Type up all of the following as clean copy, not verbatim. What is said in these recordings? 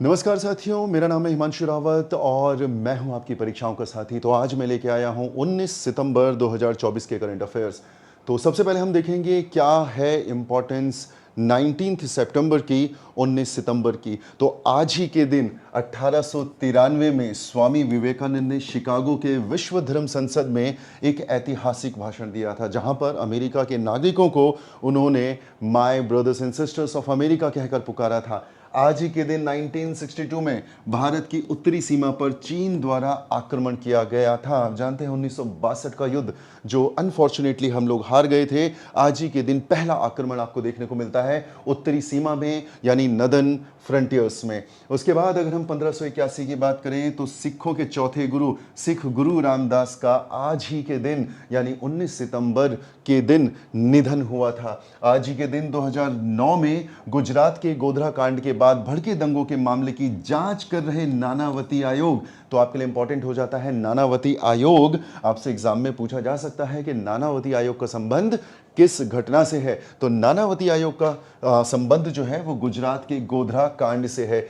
नमस्कार साथियों, मेरा नाम है हिमांशु रावत और मैं हूं आपकी परीक्षाओं का साथी। तो आज मैं लेके आया हूं 19 सितंबर 2024 के करंट अफेयर्स। तो सबसे पहले हम देखेंगे क्या है इम्पोर्टेंस 19 सितंबर की, 19 सितंबर की। तो आज ही के दिन 1893 में स्वामी विवेकानंद ने शिकागो के विश्व धर्म संसद में एक ऐतिहासिक भाषण दिया था, जहां पर अमेरिका के नागरिकों को उन्होंने my brothers and sisters of America कहकर पुकारा था। आज ही के दिन 1962 में भारत की उत्तरी सीमा पर चीन द्वारा आक्रमण किया गया था। आप जानते हैं 1962 का युद्ध जो अनफॉर्चुनेटली हम लोग हार गए थे। आज ही के दिन पहला आक्रमण आपको देखने को मिलता है उत्तरी सीमा में, यानी नदन फ्रंटियर्स में। उसके बाद अगर हम 1581 की बात करें तो सिखों के चौथे गुरु सिख गुरु रामदास का आज ही के दिन यानी 19 सितंबर के दिन निधन हुआ था। आज ही के दिन 2009 में गुजरात के गोधरा कांड के बाद भड़के दंगों के मामले की जांच कर रहे नानावती आयोग, तो आपके लिए इंपॉर्टेंट हो जाता है नानावती आयोग। आपसे एग्जाम में पूछा जा सकता है कि नानावती आयोग का संबंध किस घटना से है। तो नानावती आयोग का संबंध जो है वो गुजरात के गोधरा कांड से है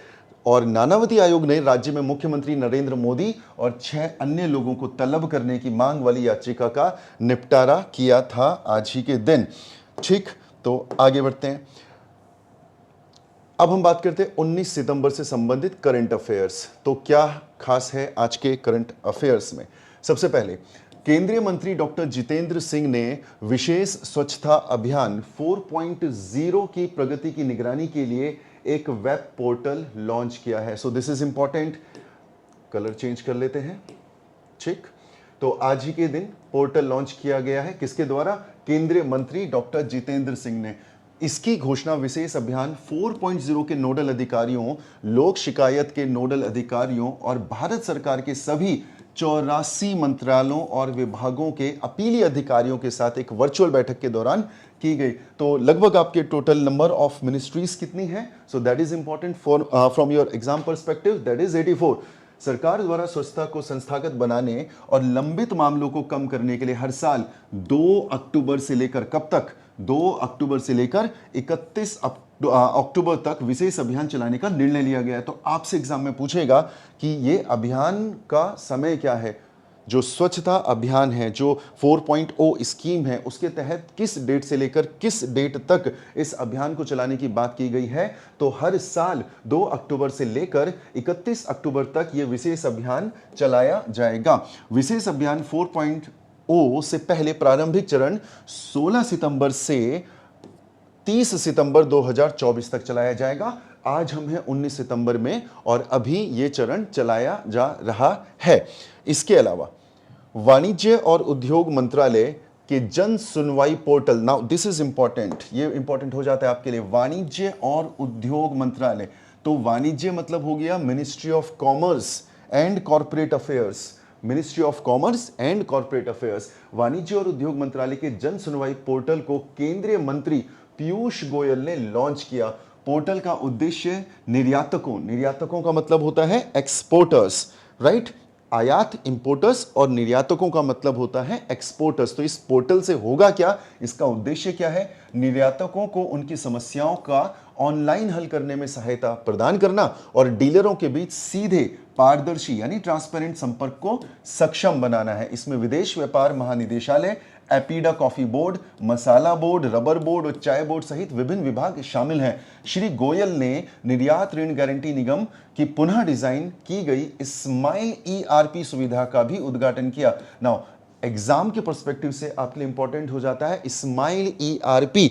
और नानावती आयोग ने राज्य में मुख्यमंत्री नरेंद्र मोदी और 6 अन्य लोगों को तलब करने की मांग वाली याचिका का निपटारा किया था आज ही के दिन। ठीक, तो आगे बढ़ते हैं। अब हम बात करते हैं 19 सितंबर से संबंधित करंट अफेयर्स। तो क्या खास है आज के करंट अफेयर्स में? सबसे पहले केंद्रीय मंत्री डॉक्टर जितेंद्र सिंह ने विशेष स्वच्छता अभियान 4.0 की प्रगति की निगरानी के लिए एक वेब पोर्टल लॉन्च किया है। सो this is important. Colour change कर लेते हैं। ठीक, तो आज ही के दिन पोर्टल लॉन्च किया गया है। किसके द्वारा? केंद्रीय मंत्री डॉक्टर जितेंद्र सिंह ने। इसकी घोषणा विशेष अभियान 4.0 के नोडल अधिकारियों, लोक शिकायत के नोडल अधिकारियों और भारत सरकार के सभी 84 मंत्रालयों और विभागों के अपीली अधिकारियों के साथ एक वर्चुअल बैठक के दौरान की गई। तो लगभग आपके टोटल नंबर ऑफ मिनिस्ट्रीज कितनी है? So that is important for from your exam perspective, that is 84। सरकार द्वारा स्वच्छता को संस्थागत बनाने और लंबित मामलों को कम करने के लिए हर साल 2 अक्टूबर से लेकर कब तक? 2 अक्टूबर से लेकर 31 अक्टूबर तक विशेष अभियान चलाने का निर्णय लिया गया है। तो आपसे एग्जाम में पूछेगा कि ये अभियान का समय क्या है। जो स्वच्छता अभियान है, जो 4.0 स्कीम है, उसके तहत किस डेट से लेकर किस डेट तक इस अभियान को चलाने की बात की गई है? तो हर साल 2 अक्टूबर से लेकर 31 अक्टूबर तक यह विशेष अभियान चलाया जाएगा। विशेष अभियान 4.0 से पहले प्रारंभिक चरण 16 सितंबर से 30 सितंबर 2024 तक चलाया जाएगा। आज हम हैं 19 सितंबर में और अभी ये चरण चलाया जा रहा है। इसके अलावा वाणिज्य और उद्योग मंत्रालय के जन सुनवाई portal, now this is important, ये इंपॉर्टेंट हो जाता है आपके लिए। वाणिज्य और उद्योग मंत्रालय, तो वाणिज्य मतलब हो गया ministry of commerce and corporate affairs. Ministry of commerce and corporate affairs, वाणिज्य और उद्योग मंत्रालय के जन सुनवाई पोर्टल को केंद्रीय मंत्री पीयूष गोयल ने लॉन्च किया। पोर्टल का उद्देश्य निर्यातकों का मतलब होता है एक्सपोर्टर्स, राइट? आयात इंपोर्टर्स और निर्यातकों का मतलब होता है एक्सपोर्टर्स। तो इस पोर्टल से होगा क्या? इसका उद्देश्य क्या है? निर्यातकों को उनकी समस्याओं का ऑनलाइन हल करने में सहायता प्रदान करना और डीलरों के बीच सीधे पारदर्शी यानी ट्रांसपेरेंट संपर्क को सक्षम बनाना है। इसमें विदेश व्यापार महानिदेशालय, एपीडा कॉफी बोर्ड, मसाला बोर्ड, रबर बोर्ड और चाय बोर्ड सहित विभिन्न विभाग शामिल हैं। श्री गोयल ने निर्यात ऋण गारंटी निगम की पुनः डिजाइन की गई स्माइल ईआरपी सुविधा का भी उद्घाटन किया। नाउ एग्जाम के पर्सपेक्टिव से आपके लिए इंपॉर्टेंट हो जाता है स्माइल ईआरपी।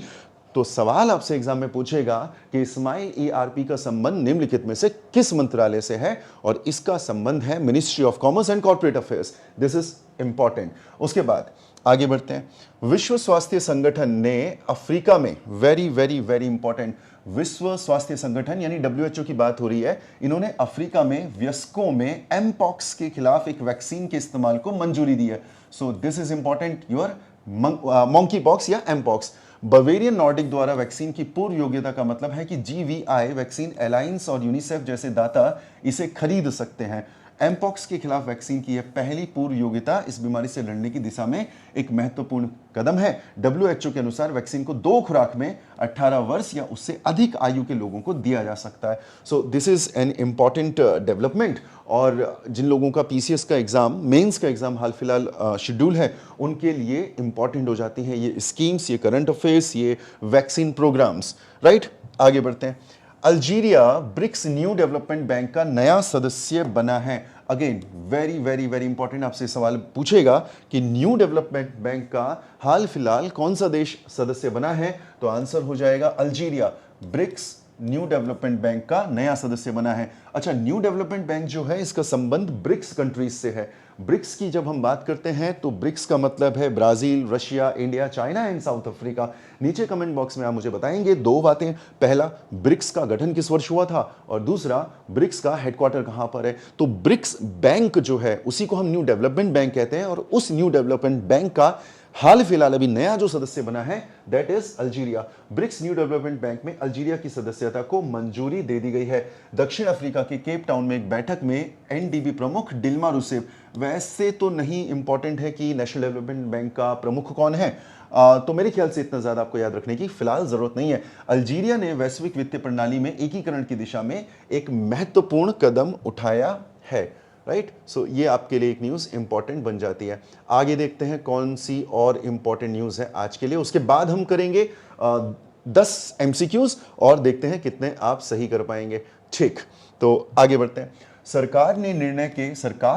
तो सवाल आपसे एग्जाम में पूछेगा कि स्माइल ईआरपी का संबंध निम्नलिखित में से किस मंत्रालय से है? और इसका संबंध है ministry of commerce and corporate affairs. This is important. उसके बाद आगे बढ़ते हैं। विश्व स्वास्थ्य संगठन ने अफ्रीका में, वेरी वेरी वेरी इंपॉर्टेंट, विश्व स्वास्थ्य संगठन यानी डब्ल्यूएचओ की बात हो रही है, इन्होंने अफ्रीका में वयस्कों में एमपॉक्स के खिलाफ एक वैक्सीन के इस्तेमाल को मंजूरी दी है। सो this is important, your monkey pox या एमपॉक्स। बवेरियन नॉर्डिक द्वारा वैक्सीन की पूर्व योग्यता का मतलब है कि जीवीआई वैक्सीन अलायंस और यूनिसेफ जैसे दाता इसे खरीद सकते हैं। एमपॉक्स के खिलाफ वैक्सीन की यह पहली पूर्व योग्यता इस बीमारी से लड़ने की दिशा में एक महत्वपूर्ण कदम है। WHO के अनुसार वैक्सीन को 2 खुराक में 18 वर्ष या उससे अधिक आयु के लोगों को दिया जा सकता है। सो this is an important development. और जिन लोगों का PCS का एग्जाम, मेंस का एग्जाम हाल फिलहाल शेड्यूल है, उनके लिए इंपॉर्टेंट हो जाती हैं ये स्कीम्स, ये करंट अफेयर्स, ये वैक्सीन प्रोग्राम्स, राइट। आगे बढ़ते हैं। Algeria BRICS New Development Bank का नया सदस्य बना है। Again very very very important, आपसे सवाल पूछेगा कि न्यू डेवलपमेंट बैंक का हाल फिलहाल कौन सा देश सदस्य बना है, तो आंसर हो जाएगा Algeria. BRICS New Development Bank का नया सदस्य बना है। अच्छा, न्यू डेवलपमेंट बैंक जो है इसका संबंध ब्रिक्स कंट्रीज से है। ब्रिक्स की जब हम बात करते हैं तो ब्रिक्स का मतलब है Brazil, Russia, India, China and south Africa. नीचे कमेंट बॉक्स में आप मुझे बताएंगे 2 बातें। पहला, ब्रिक्स का गठन किस वर्ष हुआ था, और दूसरा, ब्रिक्स का हेडक्वार्टर कहां पर है। तो ब्रिक्स बैंक जो है उसी को हम न्यू डेवलपमेंट बैंक कहते हैं, और उस न्यू डेवलपमेंट बैंक का हाल फिलहाल अभी नया जो सदस्य बना है that is Algeria. BRICS New Development Bank में अल्जीरिया की सदस्यता को मंजूरी दे दी गई है। दक्षिण अफ्रीका के केप टाउन में एक बैठक में NDB प्रमुख डिल्मा रूसेफ, वैसे तो नहीं इंपॉर्टेंट है कि नेशनल डेवलपमेंट बैंक का प्रमुख कौन है, तो मेरे ख्याल से इतना ज्यादा आपको याद रखने की फिलहाल जरूरत नहीं है। अल्जीरिया ने वैश्विक वित्तीय प्रणाली में एकीकरण की दिशा में एक महत्वपूर्ण कदम उठाया है, राइट। सो ये आपके लिए एक न्यूज़ इंपॉर्टेंट बन जाती है। आगे देखते हैं कौन सी और इंपॉर्टेंट न्यूज़ है आज के लिए, उसके बाद हम करेंगे 10 MCQs और देखते हैं कितने आप सही कर पाएंगे। ठीक, तो आगे बढ़ते हैं। सरकार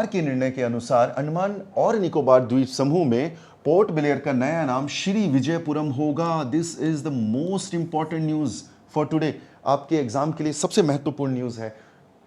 के निर्णय के अनुसार अंडमान और निकोबार द्वीप समूह में पोर्ट ब्लेयर का नया नाम श्री विजयपुरम होगा। This is the most important news for today. आपके एग्जाम के लिए सबसे महत्वपूर्ण न्यूज़ है,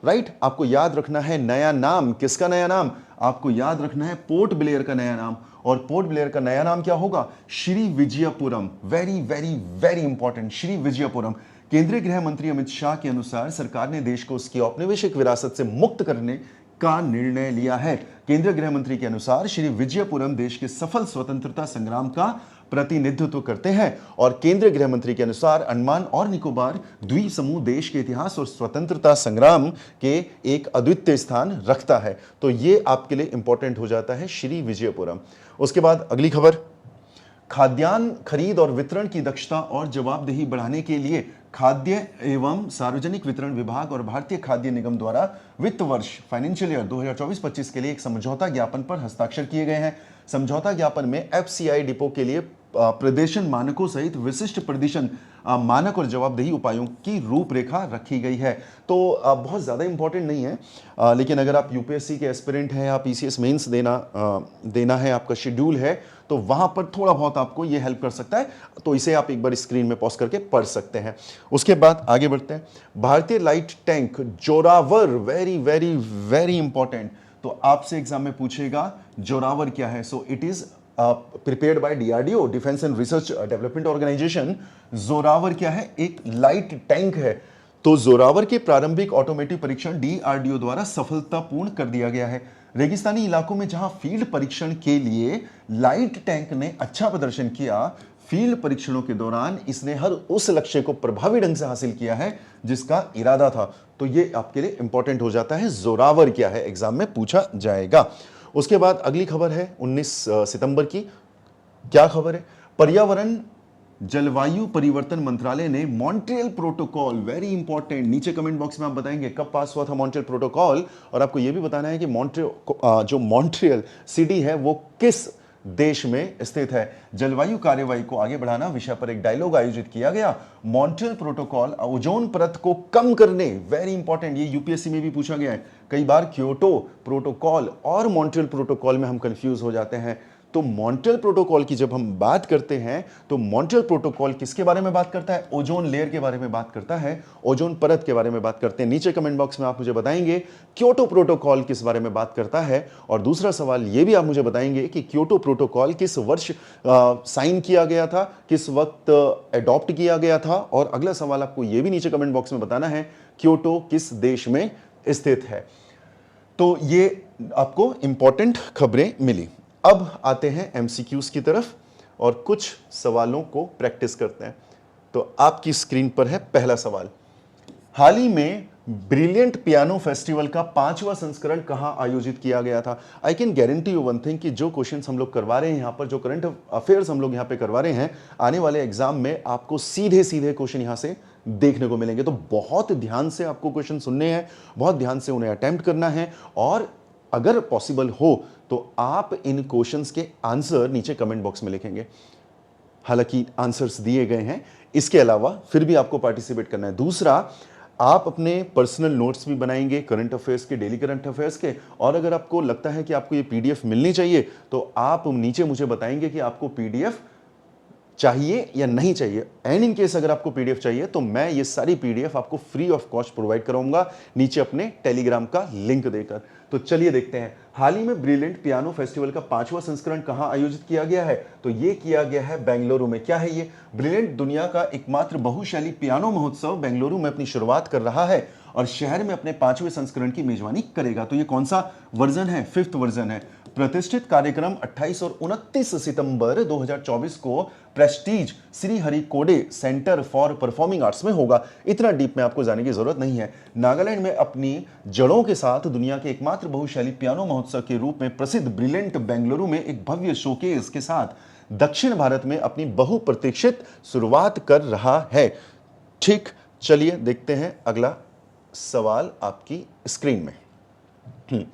राइट। आपको याद रखना है नया नाम। किसका नया नाम? आपको याद रखना है पोर्ट ब्लेयर का नया नाम, और पोर्ट ब्लेयर का नया नाम क्या होगा? Shri Vijayapuram. Very very very important, Shri Vijayapuram. केंद्रीय गृह मंत्री अमित शाह के अनुसार सरकार ने देश को उसकी औपनिवेशिक विरासत से मुक्त करने का निर्णय लिया है। केंद्रीय गृह मंत्री के अनुसार श्री विजयपुरम देश के सफल स्वतंत्रता संग्राम का प्रतिनिधित्व करते हैं, और केंद्रीय गृह मंत्री के अनुसार अंडमान और निकोबार द्वीप समूह देश के इतिहास और स्वतंत्रता संग्राम के एक अद्वितीय स्थान रखता है। तो ये आपके लिए इंपॉर्टेंट हो जाता है श्री विजयपुरम। उसके बाद अगली खबर, खाद्यान्न खरीद और वितरण की दक्षता और जवाबदेही बढ़ाने के लिए खाद्य एवं सार्वजनिक वितरण विभाग और भारतीय खाद्य निगम द्वारा वित्त वर्ष फाइनेंशियल ईयर 2024-25 के लिए एक समझौता ज्ञापन पर हस्ताक्षर किए गए हैं। समझौता ज्ञापन में FCI डिपो के लिए प्रदर्शन मानकों सहित विशिष्ट प्रदर्शन मानक और जवाबदेही उपायों की रूपरेखा रखी गई है। तो बहुत ज़्यादा इंपॉर्टेंट नहीं है, लेकिन अगर आप UPSC के एस्पिरेंट हैं या PCS मेंस देना है, आपका शेड्यूल है, तो वहाँ पर थोड़ा बहुत आपको ये हेल्प कर सकता है। तो इसे आप एक बार स्क्रीन में पॉज करके पढ़ सकते हैं। उसके बाद आगे बढ़ते हैं। भारतीय light tank Zorawar, very very very important. तो आपसे एग्जाम में पूछेगा जोरावर क्या है। So it is prepared by DRDO, defence and research development organisation. Zorawar क्या है? एक लाइट टैंक है। तो जोरावर के प्रारंभिक ऑटोमेटिक परीक्षण DRDO द्वारा सफलतापूर्ण कर दिया गया है। रेगिस्तानी इलाकों में जहां फील्ड परीक्षण के लिए लाइट टैंक ने अच्छा प्रदर्शन किया, फील्ड परीक्षणों के दौरान इसने हर उस लक्ष्य को प्रभावी ढंग से हासिल किया है जिसका इरादा था। तो ये आपके लिए इंपॉर्टेंट हो जाता है। जोरावर क्या है, एग्जाम में पूछा जाएगा। उसके बाद अगली खबर है 19 सितंबर की। क्या खबर है? पर्यावरण जलवायु परिवर्तन मंत्रालय ने मॉन्ट्रियल प्रोटोकॉल, वेरी इंपॉर्टेंट, नीचे कमेंट बॉक्स में आप बताएंगे कब पास हुआ था मॉन्ट्रियल प्रोटोकॉल, और आपको यह भी बताना है कि जो मॉन्ट्रियल सिटी है वो किस देश में स्थित है। जलवायु कार्यवाही को आगे बढ़ाना विषय पर एक डायलॉग आयोजित किया गया। मॉन्ट्रियल प्रोटोकॉल ओजोन परत को कम करने, वेरी इंपॉर्टेंट, ये UPSC में भी पूछा गया है। कई बार क्योटो प्रोटोकॉल और मॉन्ट्रियल प्रोटोकॉल में हम कंफ्यूज हो जाते हैं। तो मॉन्ट्रियल प्रोटोकॉल की जब हम बात करते हैं तो मॉन्ट्रियल प्रोटोकॉल किसके बारे में बात करता है? ओजोन लेयर के बारे में बात करता है, ओजोन परत के बारे में बात करते हैं। नीचे कमेंट बॉक्स में आप मुझे बताएंगे क्योटो प्रोटोकॉल किस बारे में बात करता है, और दूसरा सवाल ये भी आप मुझे बताएंगे कि क्योटो प्रोटोकॉल किस वर्ष साइन किया गया था, किस वक्त अडॉप्ट किया गया था, और अगला सवाल आपको ये भी नीचे कमेंट बॉक्स में बताना है क्योटो किस देश में स्थित है। तो ये आपको इंपॉर्टेंट खबरें मिली। अब आते हैं MCQs की तरफ और कुछ सवालों को प्रैक्टिस करते हैं। तो आपकी स्क्रीन पर है पहला सवाल। हाल ही में ब्रिलियंट पियानो फेस्टिवल का 5वां संस्करण कहां आयोजित किया गया था? I can guarantee you one thing कि जो क्वेश्चंस हम लोग करवा रहे हैं यहाँ पर, जो करंट अफेयर्स हम लोग यहाँ पे करवा रहे हैं, आने वाले एग्जाम में आपको सीधे सीधे क्वेश्चन यहाँ से देखने को मिलेंगे। तो बहुत ध्यान से आपको क्वेश्चन सुनने हैं, बहुत ध्यान से उन्हें अटेम्प्ट करना है, और अगर पॉसिबल हो तो आप इन क्वेश्चंस के आंसर नीचे कमेंट बॉक्स में लिखेंगे। हालांकि आंसर्स दिए गए हैं, इसके अलावा फिर भी आपको पार्टिसिपेट करना है। दूसरा, आप अपने पर्सनल नोट्स भी बनाएंगे करंट अफेयर्स के, डेली करंट अफेयर्स के, और अगर आपको लगता है कि आपको ये पीडीएफ मिलनी चाहिए तो आप नीचे मुझे बताएंगे कि आपको पीडीएफ चाहिए या नहीं चाहिए। एंड इन केस अगर आपको पीडीएफ चाहिए तो मैं ये सारी पीडीएफ आपको फ्री ऑफ कॉस्ट प्रोवाइड कराऊंगा नीचे अपने टेलीग्राम का लिंक देकर। तो चलिए देखते हैं, हाल ही में ब्रिलियंट पियानो फेस्टिवल का 5वां संस्करण कहां आयोजित किया गया है? तो ये किया गया है बेंगलुरु में। क्या है ये? ब्रिलियंट दुनिया का एकमात्र बहुशैली पियानो महोत्सव बेंगलुरु में अपनी शुरुआत कर रहा है और शहर में अपने 5वें संस्करण की मेजबानी करेगा। तो ये कौन सा वर्जन है? 5th वर्जन है। प्रतिष्ठित कार्यक्रम 28 और 29 सितंबर 2024 को Prestige Shri Harikode centre for performing arts में होगा। इतना डीप में आपको जाने की जरूरत नहीं है। नागालैंड में अपनी जड़ों के साथ दुनिया के एकमात्र बहुशैली पियानो महोत्सव के रूप में प्रसिद्ध ब्रिलियंट बेंगलुरु में एक भव्य शोकेस के साथ दक्षिण भारत में अपनी बहुप्रतीक्षित शुरुआत कर रहा है। ठीक, चलिए देखते हैं अगला सवाल आपकी स्क्रीन में।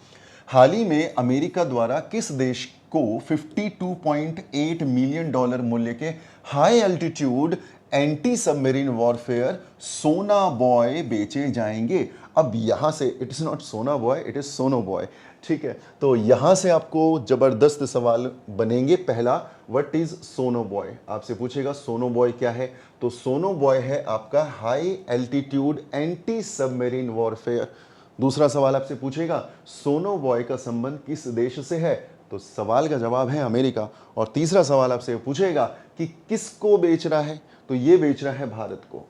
हाल ही में अमेरिका द्वारा किस देश को 52.8 मिलियन डॉलर मूल्य के high altitude anti submarine warfare sona buoy बेचे जाएंगे? अब यहां से it is not sona buoy, it is sonobuoy. ठीक है, तो यहां से आपको जबरदस्त सवाल बनेंगे। पहला, व्हाट इज सोनो बॉय? आपसे पूछेगा सोनो बॉय क्या है? तो सोनो बॉय है आपका high altitude anti submarine warfare. दूसरा सवाल आपसे पूछेगा सोनो बॉय का संबंध किस देश से है? तो सवाल का जवाब है अमेरिका। और तीसरा सवाल आपसे पूछेगा कि किसको बेच रहा है? तो ये बेच रहा है भारत को।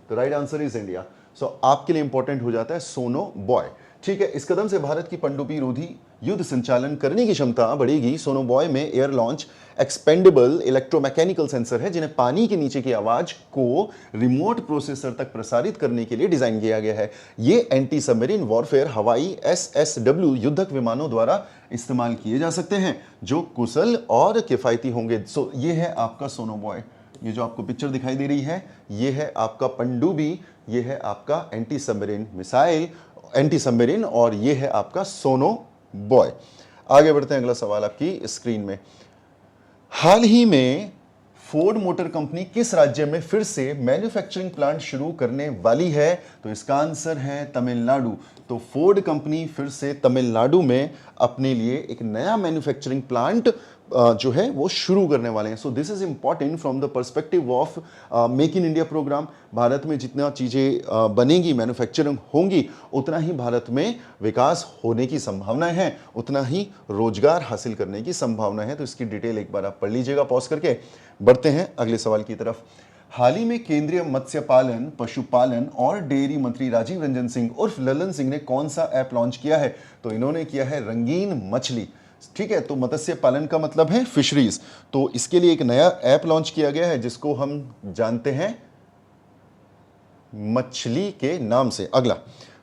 तो राइट आंसर इज इंडिया। सो आपके लिए इंपॉर्टेंट हो जाता है सोनो बॉय। ठीक है, इस कदम से भारत की पनडुब्बी रोधी युद्ध संचालन करने की क्षमता बढ़ेगी। सोनो बॉय में air launch expendable electromechanical sensor है जिन्हें पानी के नीचे की आवाज को रिमोट प्रोसेसर तक प्रसारित करने के लिए डिजाइन किया गया है। ये एंटी सबमरीन वॉरफेयर हवाई SSW युद्धक विमानों द्वारा इस्तेमाल किए जा सकते हैं जो कुशल और किफायती होंगे। सो ये है आपका सोनो बॉय। ये जो आपको पिक्चर दिखाई दे रही है, ये है आपका पनडुब्बी, ये है आपका anti submarine missile, anti submarine, और ये है आपका सोनो बॉय। आगे बढ़ते हैं, अगला सवाल आपकी स्क्रीन में। हाल ही में फोर्ड मोटर कंपनी किस राज्य में फिर से मैन्युफैक्चरिंग प्लांट शुरू करने वाली है? तो इसका आंसर है तमिलनाडु। तो फोर्ड कंपनी फिर से तमिलनाडु में अपने लिए एक नया मैन्युफैक्चरिंग प्लांट जो है वो शुरू करने वाले हैं। So this is important from the perspective of make in India programme. Bharat में जितना चीज़ें बनेगी, मैन्युफैक्चरिंग होंगी, उतना ही भारत में विकास होने की संभावना है, उतना ही रोजगार हासिल करने की संभावना है। तो इसकी डिटेल एक बार आप पढ़ लीजिएगा पॉज करके। बढ़ते हैं अगले सवाल की तरफ। हाल ही में केंद्रीय मत्स्य पालन, पशुपालन और डेयरी मंत्री राजीव रंजन सिंह उर्फ ललन सिंह ने कौन सा ऐप लॉन्च किया है? तो इन्होंने किया है रंगीन मछली। ठीक है, तो मत्स्य पालन का मतलब है फिशरीज। तो इसके लिए एक नया ऐप लॉन्च किया गया है जिसको हम जानते हैं मछली के नाम से। अगला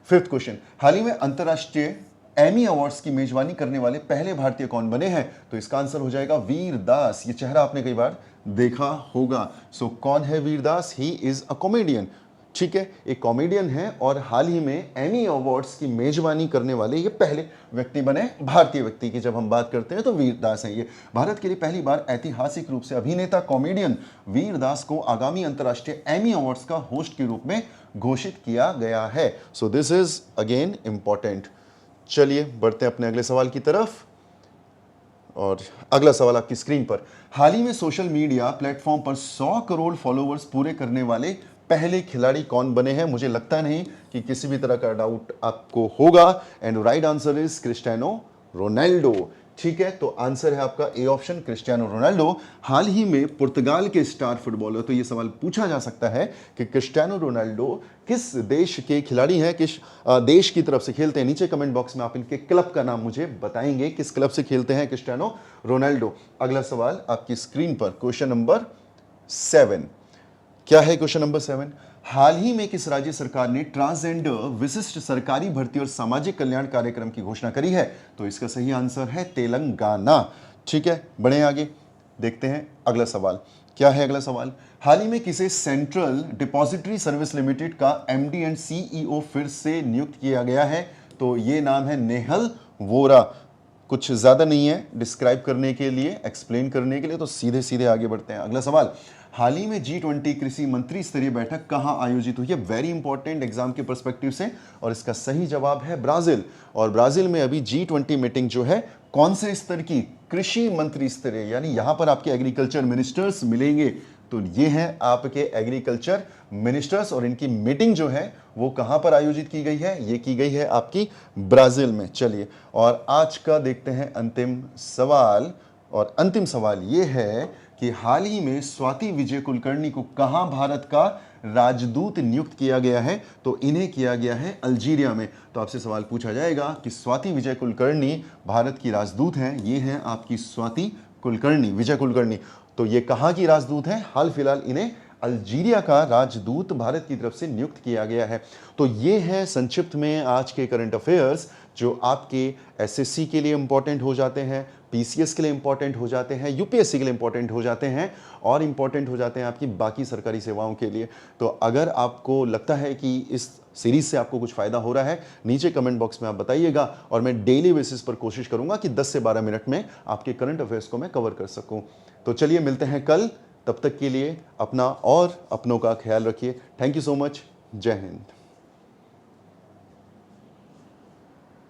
5th क्वेश्चन, हाल ही में अंतरराष्ट्रीय एमी अवार्ड्स की मेजबानी करने वाले पहले भारतीय कौन बने हैं? तो इसका आंसर हो जाएगा वीर दास। ये चेहरा आपने कई बार देखा होगा। सो कौन है वीर दास? He is a comedian. ठीक है, एक कॉमेडियन है और हाल ही में एमी अवार्ड्स की मेजबानी करने वाले ये पहले व्यक्ति बने, भारतीय व्यक्ति की जब हम बात करते हैं तो वीर दास हैं। ये भारत के लिए पहली बार ऐतिहासिक रूप से अभिनेता कॉमेडियन वीर दास को आगामी अंतर्राष्ट्रीय एमी अवार्ड्स का होस्ट के रूप में घोषित किया गया है। सो दिस इज अगेन इंपॉर्टेंट। चलिए बढ़ते हैं अपने अगले सवाल की तरफ। और अगला सवाल आपकी स्क्रीन पर। हाल ही में सोशल मीडिया प्लेटफॉर्म पर 100 करोड़ फॉलोअर्स पूरे करने वाले पहले खिलाड़ी कौन बने हैं? मुझे लगता नहीं कि किसी भी तरह का डाउट आपको होगा। And right answer is Cristiano Ronaldo. ठीक है, तो आंसर है आपका ए ऑप्शन, क्रिस्टियानो रोनाल्डो। हाल ही में पुर्तगाल के स्टार फुटबॉलर, तो ये सवाल पूछा जा सकता है कि क्रिस्टियानो रोनाल्डो किस देश के खिलाड़ी हैं, किस देश की तरफ से खेलते हैं? नीचे कमेंट बॉक्स में आप इनके क्लब का नाम मुझे बताएंगे, किस क्लब से खेलते हैं क्रिस्टियानो रोनाल्डो। अगला सवाल आपकी स्क्रीन पर, क्वेश्चन नंबर 7। क्या है क्वेश्चन नंबर 7? हाल ही में किस राज्य सरकार ने ट्रांसजेंडर विशिष्ट सरकारी भर्ती और सामाजिक कल्याण कार्यक्रम की घोषणा करी है? तो इसका सही आंसर है तेलंगाना। ठीक है, बढ़े आगे, देखते हैं अगला सवाल। क्या है अगला सवाल? हाल ही में किसे सेंट्रल डिपॉजिटरी सर्विस लिमिटेड का एमडी एंड सीईओ फिर से नियुक्त किया गया है? तो ये नाम है नेहल वोरा। कुछ ज्यादा नहीं है डिस्क्राइब करने के लिए, एक्सप्लेन करने के लिए, तो सीधे सीधे आगे बढ़ते हैं। अगला सवाल, हाल ही में G20 कृषि मंत्री स्तरीय बैठक कहां आयोजित हुई है? वेरी इंपॉर्टेंट एग्जाम के पर्सपेक्टिव से, और इसका सही जवाब है ब्राजील। और ब्राजील में अभी G20 मीटिंग जो है कौन से स्तर की? कृषि मंत्री स्तरीय, यानी यहां पर आपके एग्रीकल्चर मिनिस्टर्स मिलेंगे। तो ये हैं आपके एग्रीकल्चर मिनिस्टर्स, और इनकी मीटिंग जो है वो कहां पर आयोजित की गई है? ये की गई है आपकी ब्राजील में। चलिए, और आज का देखते हैं अंतिम सवाल, और अंतिम सवाल ये है कि हाल ही में स्वाति विजय कुलकर्णी को कहां भारत का राजदूत नियुक्त किया गया है? तो इन्हें किया गया है अल्जीरिया में। तो आपसे सवाल पूछा जाएगा कि स्वाति विजय कुलकर्णी भारत की राजदूत हैं, ये हैं आपकी स्वाति कुलकर्णी, विजय कुलकर्णी। तो ये कहां की राजदूत हैं? हाल फिलहाल इन्हें अल्जीरिया का राजदूत भारत की तरफ से नियुक्त किया गया है। तो ये है संक्षिप्त में आज के करंट अफेयर्स, जो आपके एसएससी के लिए इंपॉर्टेंट हो जाते हैं, पीसीएस के लिए इंपॉर्टेंट हो जाते हैं, यूपीएससी के लिए इंपॉर्टेंट हो जाते हैं, और इंपॉर्टेंट हो जाते हैं आपकी बाकी सरकारी सेवाओं के लिए। तो अगर आपको लगता है कि इस सीरीज से आपको कुछ फायदा हो रहा है, नीचे कमेंट बॉक्स में आप बताइएगा, और मैं डेली बेसिस पर कोशिश करूंगा कि 10 से 12 मिनट में आपके करंट अफेयर्स को मैं कवर कर सकूं। तो चलिए मिलते हैं कल, तब तक के लिए अपना और अपनों का ख्याल रखिए। Thank you so much. जय हिंद।